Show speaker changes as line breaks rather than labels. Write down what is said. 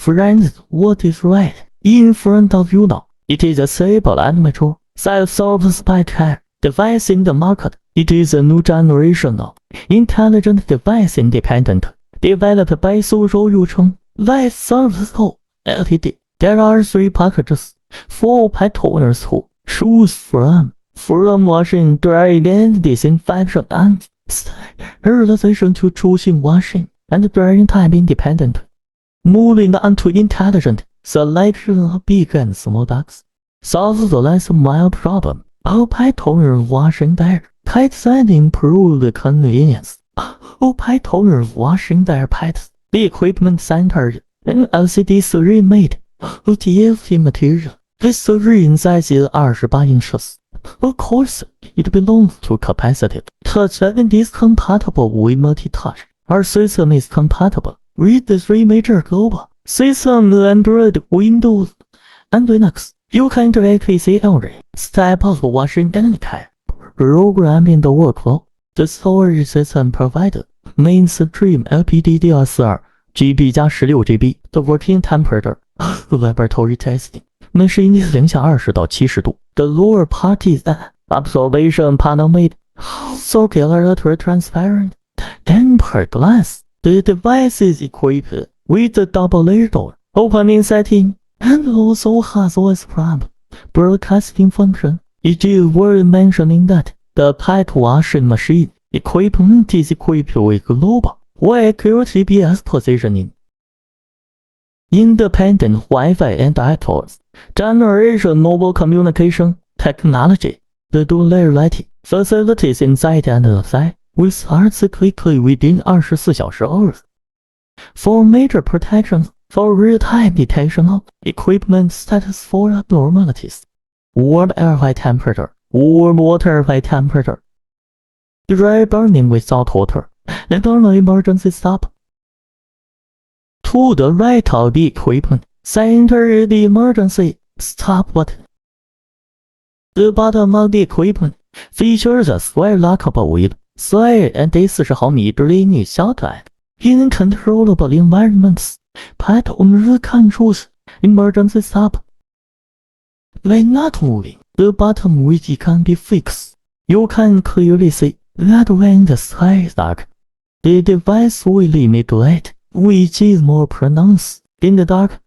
Friends, what is right in front of you now? It is a stable and mature, self-satisfied device in the market. It is a new generation of intelligent device independent, developed by Suzhou Yucheng Life Services Co., Ltd. There are 3 packages for pet owners who choose from washing, drying, disinfection, and sterilization to choosing washing and drying time independent. Moving on to intelligent selection of big and small dogs solves the last mile problem of pet owners washing their pets and improve the convenience of pet owners washing their pets. The equipment centered in LCD3 made of TFT material. This screen size is 28 inches. Of course, it belongs to capacitive touch and is compatible with multi-touch. Our system is compatible with the 3 major global systems: Android, Windows, and Linux. You can directly see every step of washing and programming the workflow. The storage system provided mainstream LPDDR4 GB 加 16GB. The working temperature laboratory testing machine is 0下20到70度. The lower part is an observation panel made circular ultra transparent tempered glass. The device is equipped with a double-layer door opening setting and also has OS broadcasting function. It is worth mentioning that the pet washing machine equipment is equipped with global accurate GPS positioning, independent Wi-Fi and iTunes generation mobile communication technology. The dual-layer lighting facilities inside and outside will start quickly within 24 hours. For major protections, for real-time detection of equipment status for abnormalities, warm air high temperature, warm water high temperature, dry burning without water, and an emergency stop. To the right of the equipment, center the emergency stop button. The bottom of the equipment features a square lockable with slide and a 40毫米直立女小腿. In controllable environments, pet owners can choose emergency stop. When not moving, the bottom widget can be fixed. You can clearly see that when the sky is dark, the device will emit light, which is more pronounced in the dark.